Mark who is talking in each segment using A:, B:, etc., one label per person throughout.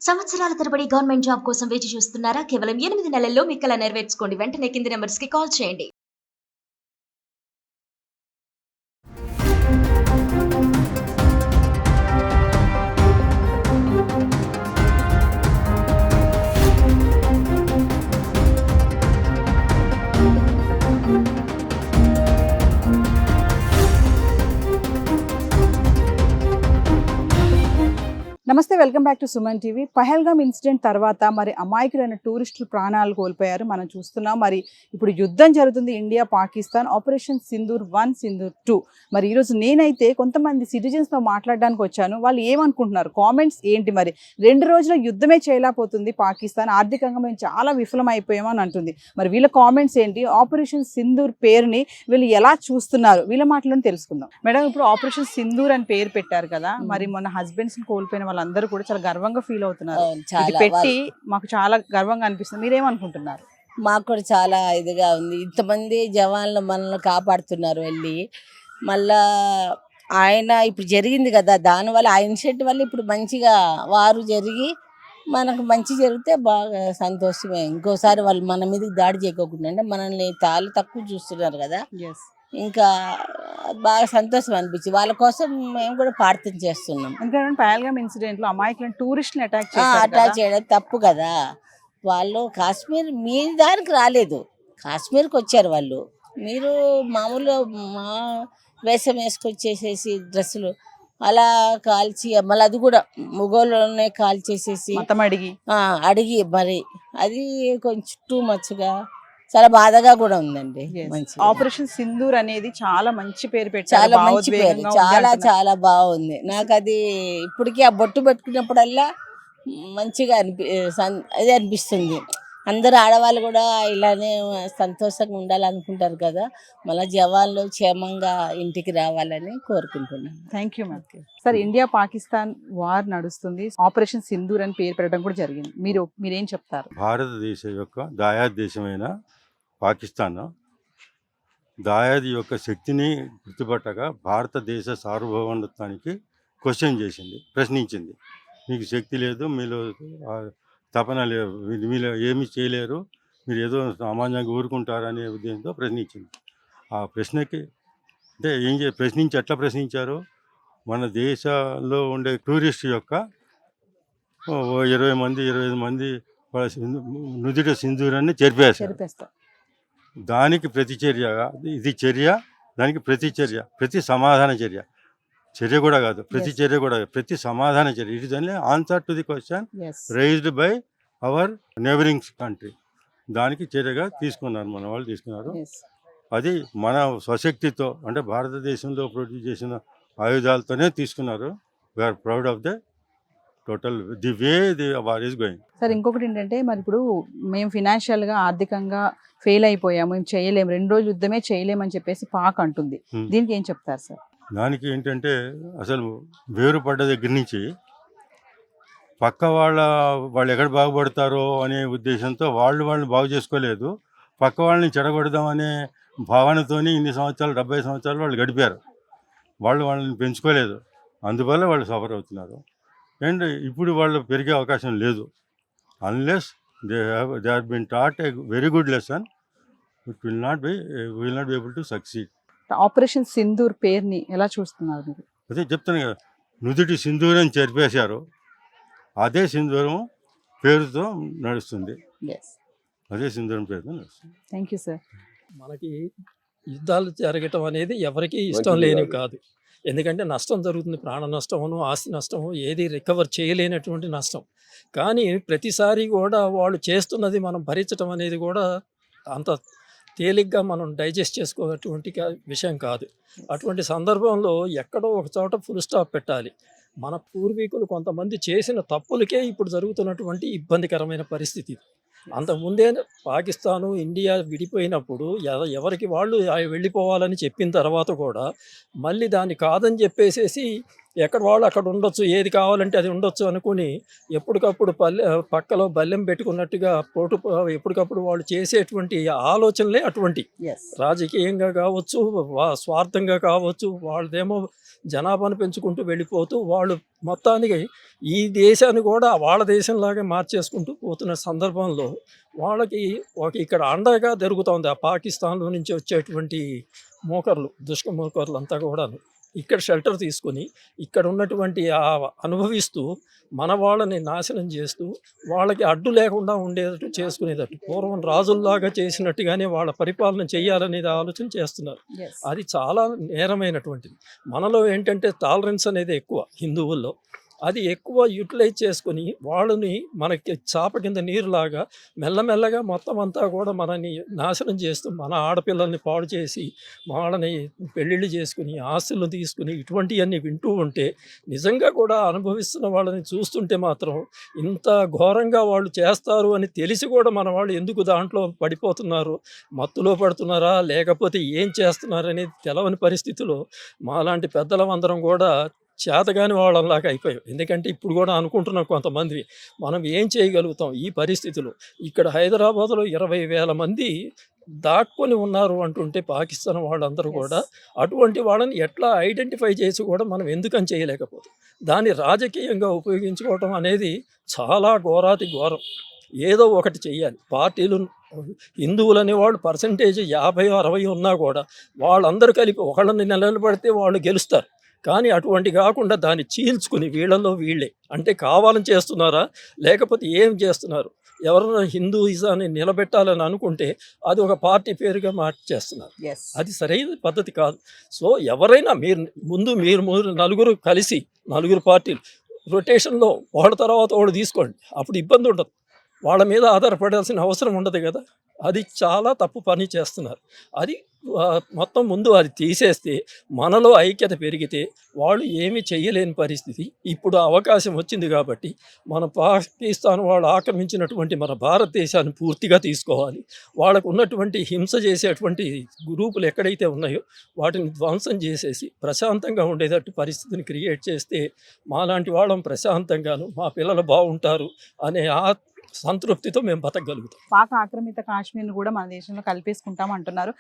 A: సంవత్సరాల తరబడి government job కోసం వేచి చూస్తున్నారా? కేవలం 8 నెలల్లో మీ కల నెరవేర్చుకోండి. వెంటనే కింది నంబర్స్‌కి కాల్ చేయండి.
B: నమస్తే, welcome back to Suman TV. Pahalgam incident తర్వాత మరి అమాయకులైన టూరిస్టులు ప్రాణాలు కోల్పోయారు. మనం చూస్తున్నాం. మరి ఇప్పుడు యుద్ధం జరుగుతుంది ఇండియా పాకిస్తాన్, ఆపరేషన్ సింధూర్ 1, సింధూర్ 2. మరి ఈరోజు నేనైతే కొంతమంది సిటిజన్స్తో మాట్లాడడానికి వచ్చాను. వాళ్ళు ఏమనుకుంటున్నారు, కామెంట్స్ ఏంటి? మరి 2 రోజుల యుద్ధమే చేయలేకపోతుంది పాకిస్తాన్, ఆర్థికంగా మేము చాలా విఫలమైపోయామని అంటుంది. మరి వీళ్ళ కామెంట్స్ ఏంటి, ఆపరేషన్ సింధూర్ పేరుని వీళ్ళు ఎలా చూస్తున్నారు, వీళ్ళ మాటలను తెలుసుకుందాం. మేడం, ఇప్పుడు ఆపరేషన్ సింధూర్ అని పేరు పెట్టారు కదా, మరి మొన్న హస్బెండ్స్ కోల్పోయిన వాళ్ళందరూ కూడా చాలా గర్వంగా ఫీల్ అవుతున్నారు. ఇది పెట్టి మాకు చాలా గర్వంగా అనిపిస్తుంది. మీరేమనుకుంటున్నారు?
C: మాకు కూడా చాలా ఇదిగా ఉంది. ఇంతమంది జవాన్లు మనల్ని కాపాడుతున్నారు వెళ్ళి. మళ్ళా ఆయన ఇప్పుడు జరిగింది కదా, దానివల్ల ఆ ఇన్సిడెంట్ వల్ల ఇప్పుడు మంచిగా వారు జరిగి మనకు మంచి జరిగితే బాగా సంతోషమే. ఇంకోసారి వాళ్ళు మన మీదకి దాడి చేయకోకుండా అంటే మనల్ని తాళ్ళు తక్కువ చూస్తున్నారు కదా, ఇంకా బాగా సంతోషం అనిపించింది. వాళ్ళ కోసం మేము కూడా ప్రార్థన చేస్తున్నాం.
B: ఎందుకంటే పహల్గామ్ ఇన్సిడెంట్ లో అమాయకులను టూరిస్టులు అటాక్
C: చేయడం తప్పు కదా. వాళ్ళు కాశ్మీర్ మీ దానికి రాలేదు, కాశ్మీర్కి వచ్చారు వాళ్ళు. మీరు మామూలు మా వేషం వేసుకొచ్చేసేసి డ్రెస్సులు అలా కాల్చి, మళ్ళీ అది కూడా మొగోళ్ళనే కాల్చేసేసి అడిగి మరి అది కొంచెం టూ మచ్గా చాలా బాధగా కూడా ఉందండి.
B: ఆపరేషన్ సింధూర్ అనేది చాలా మంచి పేరు పెట్టారు,
C: చాలా మంచి పేరు, చాలా చాలా బాగుంది. నాకు అది ఇప్పటికీ ఆ బొట్టు పెట్టుకున్నప్పుడల్లా మంచిగా అదే అనిపిస్తుంది. అందరు ఆడవాళ్ళు కూడా ఇలానే సంతోషంగా ఉండాలనుకుంటారు కదా, మళ్ళీ జవాన్లు క్షేమంగా ఇంటికి రావాలని కోరుకుంటున్నాను.
B: Thank you ma'am. Sir, India Pakistan war నడుస్తుంది, ఆపరేషన్ సింధూర్ అని పేరు పెట్టడం కూడా జరిగింది. మీరేం చెప్తారు?
D: భారతదేశం యొక్క దాయాద్ దేశమైన పాకిస్తాన్ దాయాది యొక్క శక్తిని గుర్తుపట్టగా భారతదేశ సార్వభౌమత్వానికి క్వశ్చన్ చేసింది, ప్రశ్నించింది. మీకు శక్తి లేదు, మీలో తపన లేదు, మీలో ఏమీ చేయలేరు, మీరు ఏదో సామాన్యంగా ఊరుకుంటారనే ఉద్దేశంతో ప్రశ్నించింది. ఆ ప్రశ్నకి అంటే ప్రశ్నించి ఎట్లా ప్రశ్నించారు, మన దేశంలో ఉండే టూరిస్ట్ యొక్క 25 మంది నుదిట సింధూరాన్ని చెరిపేస్తారు. దానికి ప్రతిచర్యగా ఇది చర్య, దానికి ప్రతిచర్య, ప్రతి సమాధాన చర్య కూడా కాదు, ప్రతిచర్య కూడా కాదు, ప్రతి సమాధాన చర్య. It is only answer to the question raised by our neighbouring country. దానికి చర్యగా తీసుకున్నారు, మన వాళ్ళు తీసుకున్నారు. అది మన స్వశక్తితో అంటే భారతదేశంలో ప్రొడ్యూస్ చేసిన ఆయుధాలతోనే తీసుకున్నారు. We are proud of the total the way the war is going.
B: Sir, ఇంకొకటి ఏంటంటే మరి ఇప్పుడు మేము ఫినాన్షియల్గా ఆర్థికంగా ఫెయిల్ అయిపోయాము, మేము చేయలేము, 2 రోజులు యుద్ధమే చేయలేమని చెప్పేసి పాక్ అంటుంది. దీనికి ఏం చెప్తారు సార్?
D: దానికి ఏంటంటే అసలు వేరుపడ్డ దగ్గర నుంచి పక్క వాళ్ళు ఎక్కడ బాగుపడతారో అనే ఉద్దేశంతో వాళ్ళని బాగు చేసుకోలేదు, పక్క వాళ్ళని చెడగొడదామనే భావనతోని ఇన్ని సంవత్సరాలు 70 సంవత్సరాలు వాళ్ళు గడిపారు. వాళ్ళని పెంచుకోలేదు, అందువల్ల వాళ్ళు సఫర్ అవుతున్నారు. అండ్ ఇప్పుడు వాళ్ళు పెరిగే అవకాశం లేదు. Unless they are been taught a very good lesson, it will not be able to succeed.
B: Operation Sindoor పేరుని ఎలా చూస్తున్నారు మీరు?
D: అదే చెప్తాను కదా, నుదుటి సింధూరం చెరిపేశారు, అదే సింధూరం పేరుతో నడుస్తుంది, అదే సింధూరం పేరుతో నడుస్తుంది.
B: Thank you sir.
E: మనకి యుద్ధాలు జరగటం అనేది ఎవరికి ఇష్టం లేనివి కాదు. ఎందుకంటే నష్టం జరుగుతుంది, ప్రాణ నష్టమును ఆస్తి నష్టము, ఏది రికవర్ చేయలేనటువంటి నష్టం. కానీ ప్రతిసారి కూడా వాళ్ళు చేస్తున్నది మనం భరించడం అనేది కూడా అంత తేలిగ్గా మనం డైజెస్ట్ చేసుకోనటువంటి విషయం కాదు. అటువంటి సందర్భంలో ఎక్కడో ఒక చోట ఫుల్ స్టాప్ పెట్టాలి. మన పూర్వీకులు కొంతమంది చేసిన తప్పులకే ఇప్పుడు జరుగుతున్నటువంటి ఇబ్బందికరమైన పరిస్థితి. అంతకుముందే పాకిస్తాను ఇండియా విడిపోయినప్పుడు ఎవరికి వాళ్ళు వెళ్ళిపోవాలని చెప్పిన తర్వాత కూడా మళ్ళీ దాన్ని కాదని చెప్పేసేసి ఎక్కడ వాళ్ళు అక్కడ ఉండొచ్చు, ఏది కావాలంటే అది ఉండొచ్చు అనుకుని ఎప్పటికప్పుడు పక్కలో బల్లెం పెట్టుకున్నట్టుగా ఎప్పటికప్పుడు వాళ్ళు చేసేటువంటి ఆలోచనలే అటువంటి. రాజకీయంగా కావచ్చు, స్వార్థంగా కావచ్చు, వాళ్ళదేమో జనాభాను పెంచుకుంటూ వెళ్ళిపోతూ వాళ్ళు మొత్తానికి ఈ దేశాన్ని కూడా వాళ్ళ దేశంలాగే మార్చేసుకుంటూ పోతున్న సందర్భంలో వాళ్ళకి ఇక్కడ అండగా జరుగుతోంది ఆ పాకిస్తాన్లో నుంచి వచ్చేటువంటి దుష్ట మోకర్లు అంతా కూడా ఇక్కడ షెల్టర్ తీసుకొని ఇక్కడ ఉన్నటువంటి అనుభవిస్తూ మన వాళ్ళని నాశనం చేస్తూ వాళ్ళకి అడ్డు లేకుండా ఉండేటట్టు చేసుకునేటట్టు పూర్వం రాజుల్లాగా చేసినట్టుగానే వాళ్ళ పరిపాలన చేయాలనేది ఆలోచన చేస్తున్నారు. అది చాలా నేరమైనటువంటిది. మనలో ఏంటంటే టాలరెన్స్ అనేది ఎక్కువ హిందువుల్లో, అది ఎక్కువ యూటిలైజ్ చేసుకొని వాళ్ళని మనకి చాప కింద నీరులాగా మెల్లమెల్లగా మొత్తం అంతా కూడా మనని నాశనం చేస్తూ మన ఆడపిల్లల్ని పాడు చేసి వాళ్ళని పెళ్ళిళ్ళు చేసుకుని ఆస్తులను తీసుకుని ఇటువంటివన్నీ వింటూ ఉంటే నిజంగా కూడా అనుభవిస్తున్న వాళ్ళని చూస్తుంటే మాత్రం ఇంత ఘోరంగా వాళ్ళు చేస్తారు అని తెలిసి కూడా మన వాళ్ళు ఎందుకు దాంట్లో పడిపోతున్నారు, మత్తులో పడుతున్నారా లేకపోతే ఏం చేస్తున్నారు అనేది తెలవని పరిస్థితిలో మాలాంటి పెద్దలమందరం కూడా చేతగాని వాళ్ళలాగా అయిపోయాం. ఎందుకంటే ఇప్పుడు కూడా అనుకుంటున్నాం కొంతమంది మనం ఏం చేయగలుగుతాం ఈ పరిస్థితిలో. ఇక్కడ హైదరాబాద్లో 20,000 మంది దాక్కొని ఉన్నారు అంటుంటే పాకిస్తాన్ వాళ్ళందరూ కూడా అటువంటి వాళ్ళని ఎట్లా ఐడెంటిఫై చేసి కూడా మనం ఎందుకని చేయలేకపోతాం. దాన్ని రాజకీయంగా ఉపయోగించుకోవటం అనేది చాలా ఘోరాతి ఘోరం. ఏదో ఒకటి చెయ్యాలి. పార్టీలు హిందువులు అనేవాళ్ళు పర్సంటేజ్ 50-60 ఉన్నా కూడా వాళ్ళందరూ కలిపి ఒకళ్ళని నిలబడితే వాళ్ళు గెలుస్తారు. కానీ అటువంటి కాకుండా దాన్ని చీల్చుకుని వీళ్ళల్లో వీళ్ళే అంటే కావాలని చేస్తున్నారా లేకపోతే ఏం చేస్తున్నారు, ఎవరైనా హిందూయిజాన్ని నిలబెట్టాలని అనుకుంటే అది ఒక పార్టీ పేరుగా మార్చేస్తున్నారు. అది సరైన పద్ధతి కాదు. సో ఎవరైనా మీరు నలుగురు కలిసి 4 పార్టీలు రొటేషన్లో వాళ్ళ తర్వాత వాళ్ళు తీసుకోండి, అప్పుడు ఇబ్బంది ఉండదు, వాళ్ళ మీద ఆధారపడాల్సిన అవసరం ఉండదు కదా. అది చాలా తప్పు పని చేస్తున్నారు. అది మొత్తం ముందు అది తీసేస్తే మనలో ఐక్యత పెరిగితే వాళ్ళు ఏమీ చేయలేని పరిస్థితి. ఇప్పుడు అవకాశం వచ్చింది కాబట్టి మన పాకిస్తాన్ వాళ్ళు ఆక్రమించినటువంటి మన భారతదేశాన్ని పూర్తిగా తీసుకోవాలి. వాళ్ళకు ఉన్నటువంటి హింస చేసేటువంటి గ్రూపులు ఎక్కడైతే ఉన్నాయో వాటిని ధ్వంసం చేసేసి ప్రశాంతంగా ఉండేటట్టు పరిస్థితిని క్రియేట్ చేస్తే మాలాంటి వాళ్ళం ప్రశాంతంగాను మా పిల్లలు బాగుంటారు అనే సంతృప్తితో మేము బతకగలుగుతాం.
B: పాక్ ఆక్రమిత కాశ్మీర్ను కూడా మన దేశంలో కలిపేసుకుంటాం అంటున్నారు.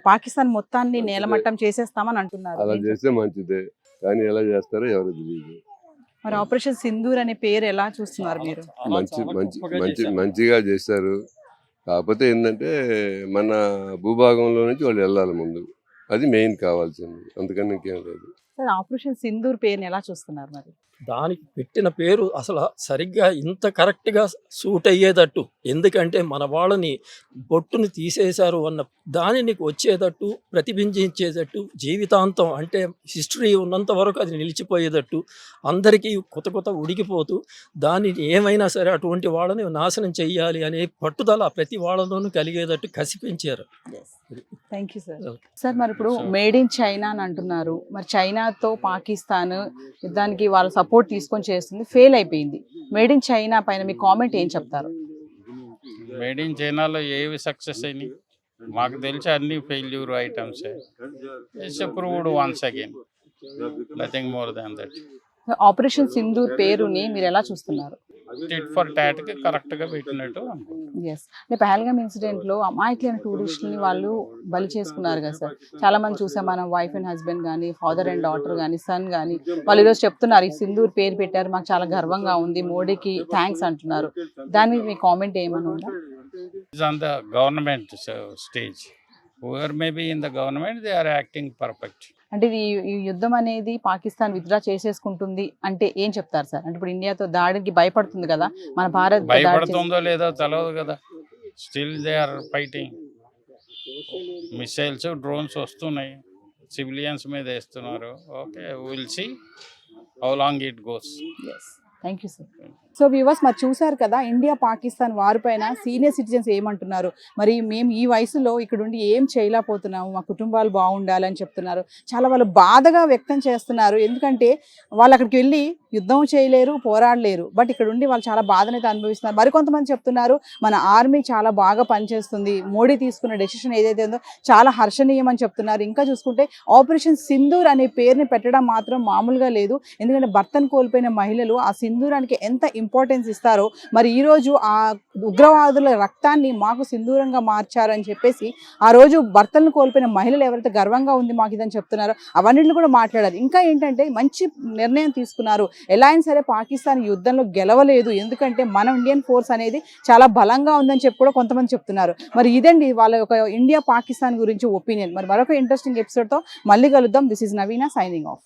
B: పాకిస్తాన్ మొత్తాన్ని నేలమట్టం చేసేస్తామని అంటున్నారు.
F: అలా చేస్తే మంచిదే, కానీ ఎలా చేస్తారో ఎవరు తెలియదు.
B: మరి ఆపరేషన్ సింధూర్ అనే పేరు ఎలా చూస్తున్నారు మీరు?
F: మంచిగా చేస్తారు. కాకపోతే ఏంటంటే మన భూభాగంలో నుంచి వాళ్ళు వెళ్ళాలి ముందు, అది మెయిన్ కావాల్సింది, అందుకని ఇంకేం లేదు.
B: ఆపరేషన్ సింధూర్ పేరుని ఎలా చూస్తున్నారు మరి?
E: దానికి పెట్టిన పేరు అసలు సరిగ్గా ఇంత కరెక్ట్గా సూట్ అయ్యేటట్టు, ఎందుకంటే మన వాళ్ళని బొట్టుని తీసేశారు అన్న దానిని వచ్చేటట్టు ప్రతిబింబించేటట్టు జీవితాంతం అంటే హిస్టరీ ఉన్నంత వరకు అది నిలిచిపోయేటట్టు అందరికీ కొత్త ఉడికిపోతూ దాన్ని ఏమైనా సరే అటువంటి వాళ్ళని నాశనం చెయ్యాలి అనే పట్టుదల ప్రతి వాళ్ళలోనూ కలిగేటట్టు కసి పెంచారు.
B: Thank you sir. సార్ మరి ఇప్పుడు మేడ్ ఇన్ చైనా అని అంటున్నారు, మరి చైనాతో పాకిస్తాన్ యుద్ధానికి వాళ్ళ సపోర్ట్ తీసుకొని చేస్తుంది, ఫెయిల్ అయిపోయింది. మేడ్ ఇన్ చైనా పైన మీ కామెంట్ ఏం చెప్తారు?
G: మేడ్ ఇన్ చైనాలో ఏవి సక్సెస్ అయినాయి మాకు తెలిసి అన్ని failure items. It's proved once again, nothing more than that.
B: Operation Sindoor పేరుని మీరు ఎలా చూస్తున్నారు?
G: టిట్ ఫర్ టాట్ కి కరెక్ట్ గా పెట్టినట్టు.
B: ఎస్, అంటే పహల్గామ్ ఇన్సిడెంట్ లో అమాయకులైన టూరిస్టులని వాళ్ళు బలి చేసుకున్నారు కదా సార్. చాలా మంది చూసాం మనం, వైఫ్ అండ్ హస్బెండ్ కానీ, ఫాదర్ అండ్ డాటర్ కానీ, సన్ కానీ, వాళ్ళు ఈరోజు చెప్తున్నారు ఈ సింధూర్ పేరు పెట్టారు, మాకు చాలా గర్వంగా ఉంది, మోడీకి థ్యాంక్స్ అంటున్నారు. దాని మీద మీ కామెంట్ ఏమని ఉందా?
G: It's on the government stage. whoever may be in the government, they are acting perfect.
B: అంటే ఈ యుద్ధం అనేది పాకిస్తాన్ విత్డ్రా చేసేసుకుంటుంది అంటే ఏం చెప్తారు సార్? అంటే ఇప్పుడు ఇండియాతో దాడికి భయపడుతుంది కదా మన భారత్,
G: భయపడుతుందో లేదో తెలియదు కదా, still they are fighting. Missiles drones వస్తున్నాయి, సివిలియన్స్ మీద వేస్తున్నారు. Okay, will see how long it goes.
B: Thank you sir. So viewers మరి చూశారు కదా ఇండియా పాకిస్తాన్ వార్ పైన సీనియర్ సిటిజన్స్ ఏమంటున్నారు. మరి మేము ఈ వయసులో ఇక్కడ ఉండి ఏం చేయలేకపోతున్నాము, మా కుటుంబాలు బాగుండాలని చెప్తున్నారు. చాలా వాళ్ళు బాధగా వ్యక్తం చేస్తున్నారు. ఎందుకంటే వాళ్ళు అక్కడికి వెళ్ళి యుద్ధం చేయలేరు, పోరాడలేరు. బట్ ఇక్కడ ఉండి వాళ్ళు చాలా బాధనైతే అనుభవిస్తున్నారు. మరికొంతమంది చెప్తున్నారు మన ఆర్మీ చాలా బాగా పనిచేస్తుంది, మోడీ తీసుకున్న డెసిషన్ ఏదైతే ఉందో చాలా హర్షణీయం అని చెప్తున్నారు. ఇంకా చూసుకుంటే ఆపరేషన్ సింధూర్ అనే పేరుని పెట్టడం మాత్రం మామూలుగా లేదు. ఎందుకంటే భర్తను కోల్పోయిన మహిళలు ఆ సింధూరానికి ఎంత ఇంపార్టెన్స్ ఇస్తారో, మరి ఈరోజు ఆ ఉగ్రవాదుల రక్తాన్ని మాకు సింధూరంగా మార్చారని చెప్పేసి ఆ రోజు భర్తలను కోల్పోయిన మహిళలు ఎవరైతే గర్వంగా ఉంది మాకు ఇదని చెప్తున్నారో అవన్నిటిని కూడా మాట్లాడారు. ఇంకా ఏంటంటే మంచి నిర్ణయం తీసుకున్నారు. ఎలా అయినా సరే పాకిస్తాన్ యుద్ధంలో గెలవలేదు, ఎందుకంటే మన ఇండియన్ ఫోర్స్ అనేది చాలా బలంగా ఉందని చెప్పి కూడా కొంతమంది చెప్తున్నారు. మరి ఇదండి వాళ్ళ యొక్క ఇండియా పాకిస్తాన్ గురించి ఒపీనియన్. మరి మరొక ఇంట్రెస్టింగ్ ఎపిసోడ్తో మళ్ళీ కలుద్దాం. This is Naveena signing of.